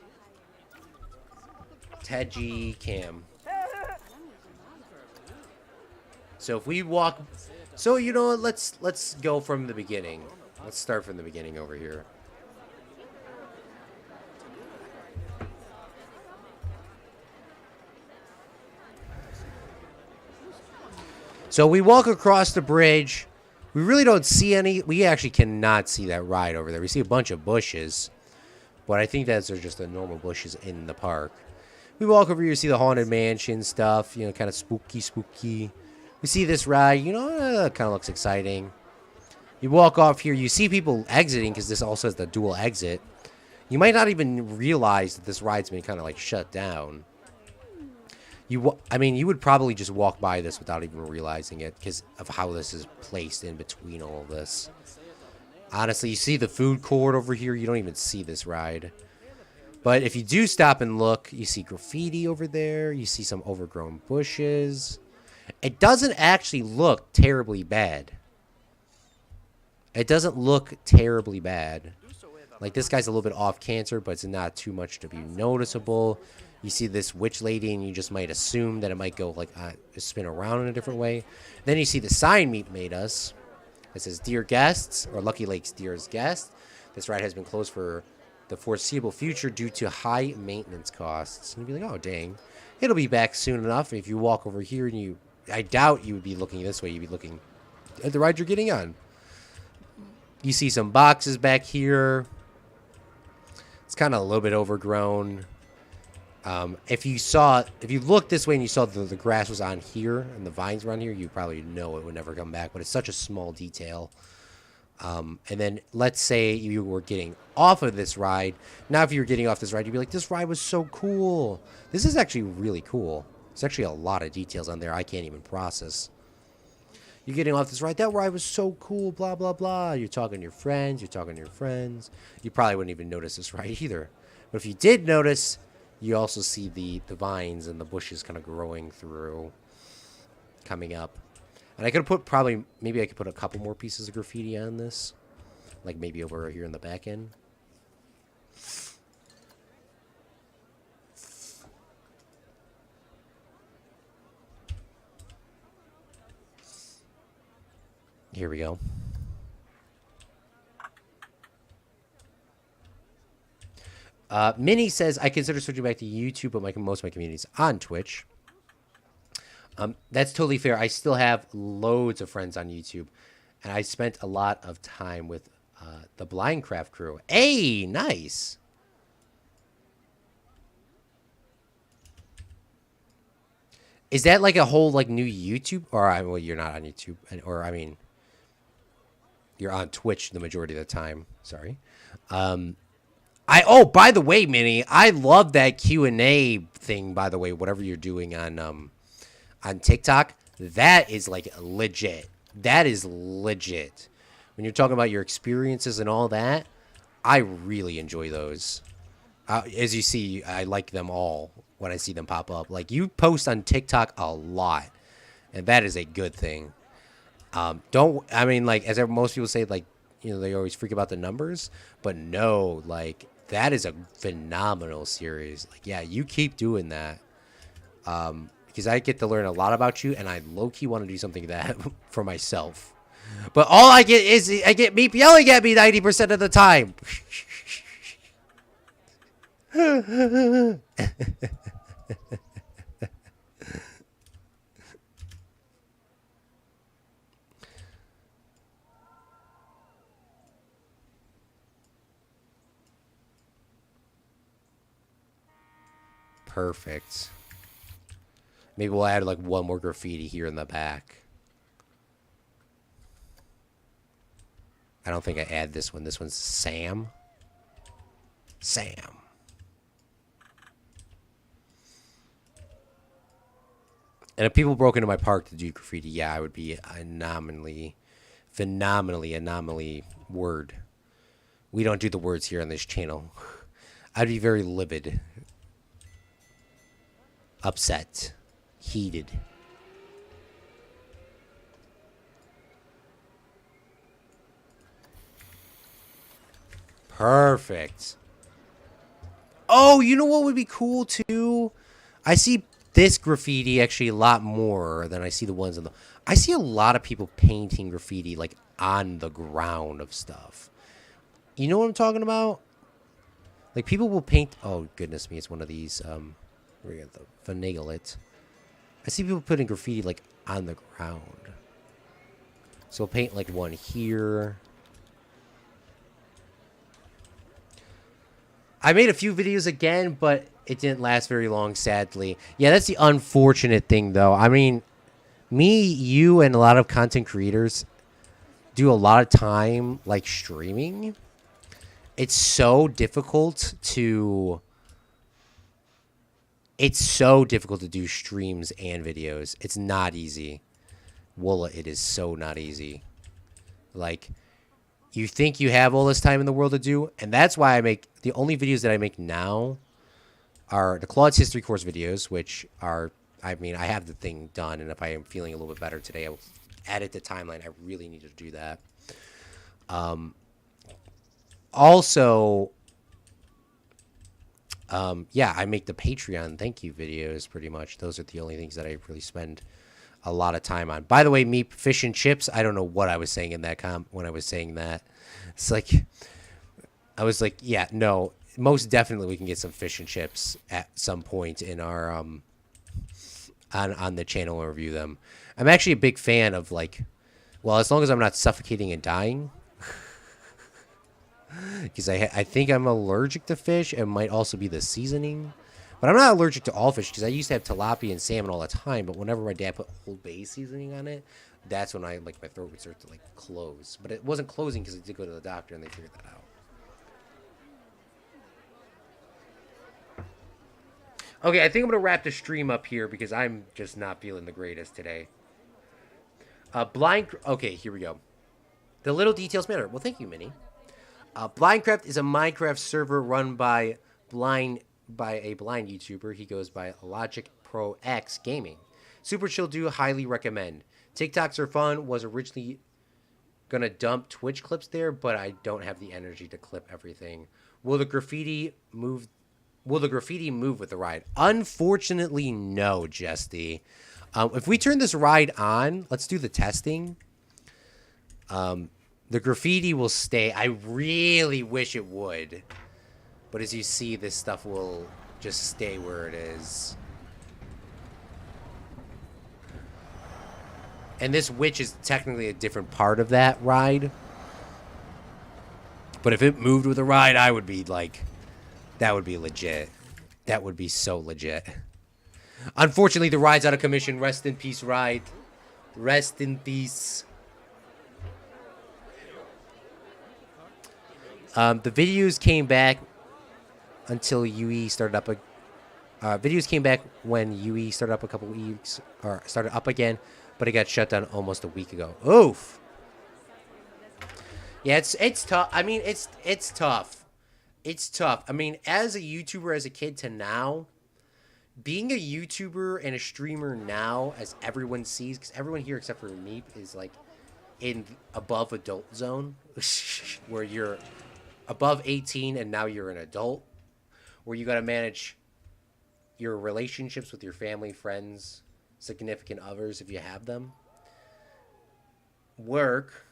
S1: Ted G Cam. So if we walk... So, you know what? Let's go from the beginning. Let's start from the beginning over here. So we walk across the bridge. We really don't see any. We actually cannot see that ride over there. We see a bunch of bushes. But I think those are just the normal bushes in the park. We walk over here, see the Haunted Mansion stuff. You know, kind of spooky. We see this ride. You know, kind of looks exciting. You walk off here. You see people exiting because this also has the dual exit. You might not even realize that this ride's been kind of like shut down. I mean, you would probably just walk by this without even realizing it because of how this is placed in between all of this. Honestly, you see the food court over here. You don't even see this ride. But if you do stop and look, you see graffiti over there. You see some overgrown bushes. It doesn't actually look terribly bad. It doesn't look terribly bad. Like, this guy's a little bit off cancer, but it's not too much to be noticeable. You see this witch lady, and you just might assume that it might go, like, spin around in a different way. Then you see the sign Meat made us. It says, Dear Guests, or Lucky Lake's Dearest Guest. This ride has been closed for the foreseeable future due to high maintenance costs. And you'd be like, oh, dang. It'll be back soon enough. If you walk over here, and I doubt you would be looking this way. You'd be looking at the ride you're getting on. You see some boxes back here. It's kind of a little bit overgrown. If you looked this way and you saw the grass was on here and the vines were on here, you probably know it would never come back. But it's such a small detail. And then let's say you were getting off of this ride. Now, if you were getting off this ride, you'd be like, this ride was so cool. This is actually really cool. There's actually a lot of details on there I can't even process. You're getting off this ride. That ride was so cool, blah, blah, blah. You're talking to your friends. You probably wouldn't even notice this ride either. But if you did notice, You also see the vines and the bushes kind of growing through, coming up. And I could put probably, maybe I could put a couple more pieces of graffiti on this. Like maybe over here in the back end. Here we go. Minnie says, I consider switching back to YouTube, but most of my community's on Twitch. That's totally fair. I still have loads of friends on YouTube. And I spent a lot of time with the Blindcraft crew. Hey, nice. Is that like a whole like new YouTube? Or, well, you're not on YouTube. Or, I mean, you're on Twitch the majority of the time. Sorry. Oh, by the way, Minnie, I love that Q&A thing, by the way, whatever you're doing on TikTok. That is like legit. That is legit. When you're talking about your experiences and all that, I really enjoy those. As you see, I like them all when I see them pop up. Like, you post on TikTok a lot, and that is a good thing. I mean, like, as most people say, like, you know, they always freak about the numbers, but no, like, that is a phenomenal series. Like, yeah, you keep doing that. Because I get to learn a lot about you, and I low-key want to do something that for myself. But all I get is I get Meep yelling at me 90% of the time. Perfect. Maybe we'll add like one more graffiti here in the back. I don't think I add this one. This one's Sam. Sam. And if people broke into my park to do graffiti, yeah, I would be phenomenally anomaly word. We don't do the words here on this channel. I'd be very livid. Upset. Heated. Perfect. Oh, you know what would be cool too? I see this graffiti actually a lot more than I see the ones on the... I see a lot of people painting graffiti like on the ground of stuff. You know what I'm talking about? Like, people will paint... Oh, goodness me, it's one of these... we're going to finagle it. I see people putting graffiti like on the ground. So we'll paint like one here. I made a few videos again, but it didn't last very long, sadly. Yeah, that's the unfortunate thing, though. I mean, me, you, and a lot of content creators do a lot of time, like, streaming. It's so difficult to... It's so difficult to do streams and videos. It's not easy. Woola, it is so not easy. Like... You think you have all this time in the world to do, and that's why I make the only videos that I make now are the Claude's History Course videos, which are, I mean, I have the thing done, and if I am feeling a little bit better today, I will add it to timeline. I really need to do that. Also, yeah, I make the Patreon thank you videos pretty much. Those are the only things that I really spend a lot of time on. By the way, Meep, fish and chips. I don't know what I was saying in that when I was saying that. It's like, I was like, yeah, no, most definitely we can get some fish and chips at some point in our on the channel and review them. I'm actually a big fan of, like, well, as long as I'm not suffocating and dying, because I think I'm allergic to fish, and might also be the seasoning. But I'm not allergic to all fish, because I used to have tilapia and salmon all the time. But whenever my dad put Old Bay seasoning on it, that's when my throat would start to like close. But it wasn't closing because I did go to the doctor and they figured that out. Okay, I think I'm gonna wrap the stream up here because I'm just not feeling the greatest today. Okay, here we go. The little details matter. Well, thank you, Minnie. Blindcraft is a Minecraft server run by by a blind YouTuber. He goes by Logic Pro X Gaming. Super chill dude, highly recommend. TikToks are fun. Was originally gonna dump Twitch clips there, but I don't have the energy to clip everything. Will the graffiti move with the ride? Unfortunately, no, Jesty. If we turn this ride on, let's do the testing. The graffiti will stay. I really wish it would. But as you see, this stuff will just stay where it is. And this witch is technically a different part of that ride. But if it moved with a ride, I would be like, that would be legit. That would be so legit. Unfortunately, the ride's out of commission. Rest in peace, ride. Rest in peace. The videos came back until UE started up. Videos came back when UE started up a couple weeks, or started up again, but it got shut down almost a week ago. Oof. Yeah, it's tough. I mean, it's tough. It's tough. I mean, as a YouTuber, as a kid to now, being a YouTuber and a streamer now, as everyone sees, because everyone here except for me is like in above adult zone, where you're above 18 and now you're an adult, where you got to manage your relationships with your family, friends, significant others if you have them, work,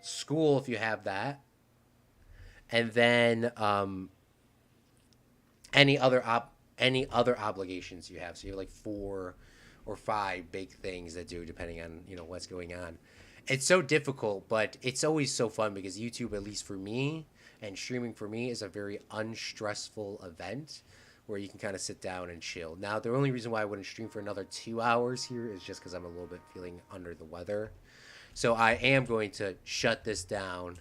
S1: school if you have that, and then any other obligations you have. So you have like 4 or 5 big things that do depending on, you know, what's going on. It's so difficult, but it's always so fun because YouTube, at least for me, and streaming for me is a very unstressful event where you can kind of sit down and chill. Now, the only reason why I wouldn't stream for another 2 hours here is just because I'm a little bit feeling under the weather. So I am going to shut this down.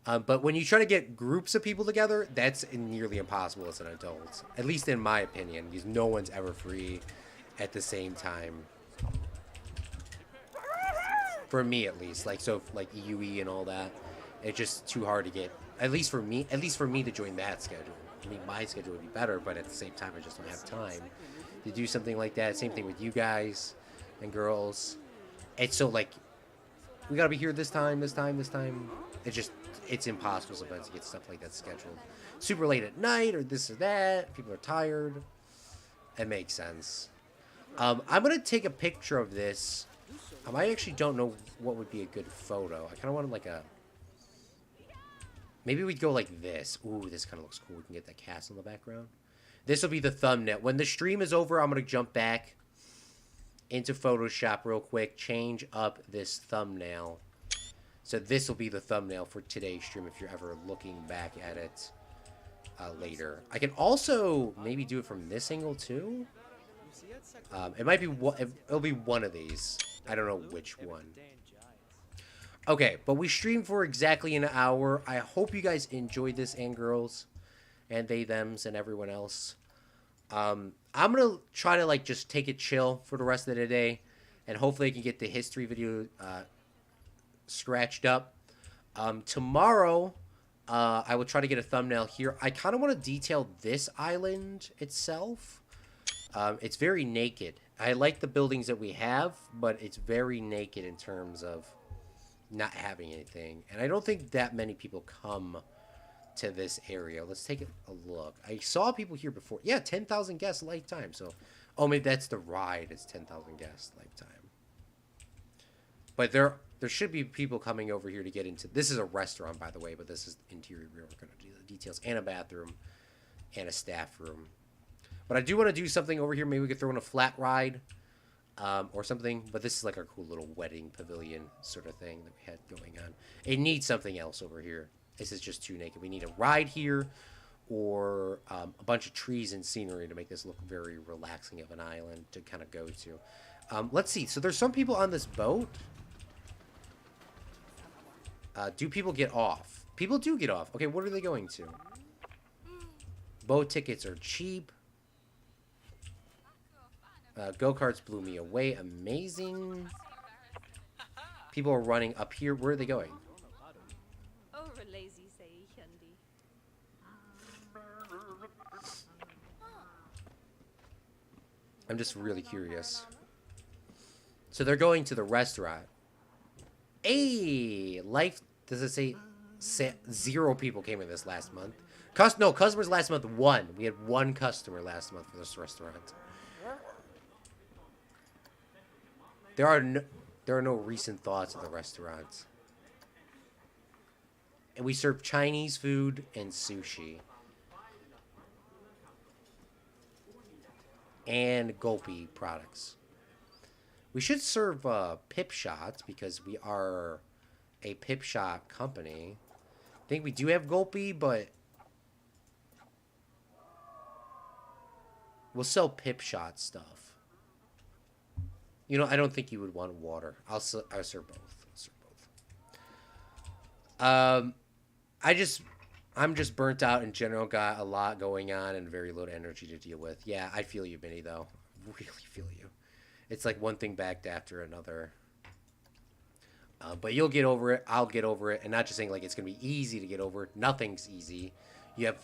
S1: But when you try to get groups of people together, that's nearly impossible as an adult. At least in my opinion, because no one's ever free at the same time. For me, at least. Like, so, like, UE and all that. It's just too hard to get, at least for me to join that schedule. I mean, my schedule would be better, but at the same time, I just don't have time to do something like that. Same thing with you guys and girls. It's so, like, we gotta be here this time. It's impossible sometimes to get stuff like that scheduled. Super late at night or this or that. People are tired. It makes sense. I'm gonna take a picture of this. I actually don't know what would be a good photo. I kind of want like a... Maybe we'd go like this. Ooh, this kind of looks cool. We can get that castle in the background. This will be the thumbnail. When the stream is over, I'm going to jump back into Photoshop real quick. Change up this thumbnail. So this will be the thumbnail for today's stream if you're ever looking back at it later. I can also maybe do it from this angle too. It might be... It'll be one of these. I don't know which one. Okay, but we streamed for exactly an hour. I hope you guys enjoyed this, and girls, and they, thems, and everyone else. I'm gonna try to like just take it chill for the rest of the day, and hopefully I can get the history video scratched up. Tomorrow, I will try to get a thumbnail here. I kind of want to detail this island itself. It's very naked. I like the buildings that we have, but it's very naked in terms of not having anything. And I don't think that many people come to this area. Let's take a look. I saw people here before. Yeah, 10,000 guests lifetime. So, oh, maybe that's the ride. It's 10,000 guests lifetime. But there should be people coming over here to get into... This is a restaurant, by the way, but this is interior. We're going to do the details. And a bathroom. And a staff room. But I do want to do something over here. Maybe we could throw in a flat ride or something. But this is like our cool little wedding pavilion sort of thing that we had going on. It needs something else over here. This is just too naked. We need a ride here or a bunch of trees and scenery to make this look very relaxing of an island to kind of go to. Let's see. So there's some people on this boat. Do people get off? People do get off. Okay, what are they going to? Boat tickets are cheap. Go-karts blew me away. Amazing. People are running up here. Where are they going? I'm just really curious. So they're going to the restaurant. Hey, life, does it say 0 people came in this last month? No, customers last month 1. We had 1 customer last month for this restaurant. There are no recent thoughts of the restaurant. And we serve Chinese food and sushi. And Gulpy products. We should serve pip shots because we are a pip shot company. I think we do have Gulpy, but we'll sell pip shot stuff. You know, I don't think you would want water. I'll serve both. I'll serve both. I'm just burnt out in general. Got a lot going on and very little energy to deal with. Yeah, I feel you, Benny, though. Really feel you. It's like one thing backed after another. But you'll get over it. I'll get over it. And not just saying like it's going to be easy to get over. Nothing's easy. You have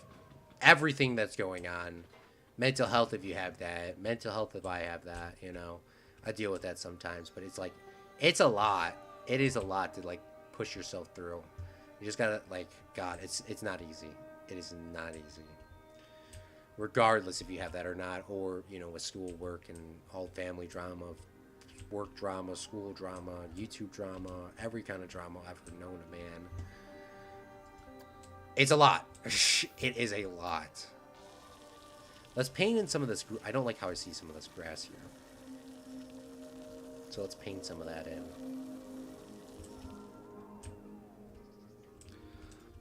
S1: everything that's going on. Mental health if you have that. Mental health if I have that, you know. I deal with that sometimes. But it's like, it's a lot. It is a lot to like push yourself through. You just got to like, God, it's not easy. It is not easy. Regardless if you have that or not, or, you know, with school, work, and all family drama, work drama, school drama, YouTube drama, every kind of drama I've ever known a man. It's a lot. It is a lot. Let's paint in some of this. I don't like how I see some of this grass here. So let's paint some of that in.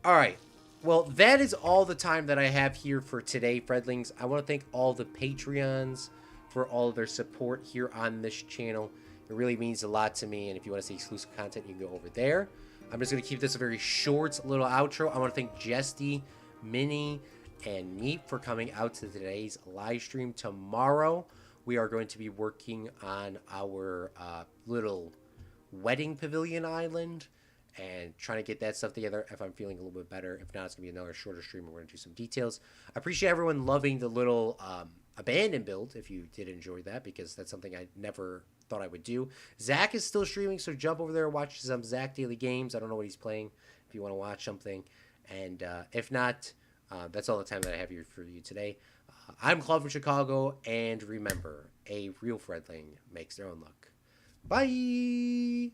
S1: All right. Well, that is all the time that I have here for today, Fredlings. I want to thank all the Patreons for all of their support here on this channel. It really means a lot to me, and if you want to see exclusive content, you can go over there. I'm just going to keep this a very short little outro. I want to thank Jesty, Minnie, and Meep for coming out to today's live stream. Tomorrow, we are going to be working on our little wedding pavilion island and trying to get that stuff together if I'm feeling a little bit better. If not, it's going to be another shorter stream. We're going to do some details. I appreciate everyone loving the little abandoned build, if you did enjoy that, because that's something I never thought I would do. Zach is still streaming, so jump over there and watch some Zach Daily Games. I don't know what he's playing if you want to watch something. And if not, that's all the time that I have here for you today. I'm Claude from Chicago, and remember, a real Fredling makes their own luck. Bye!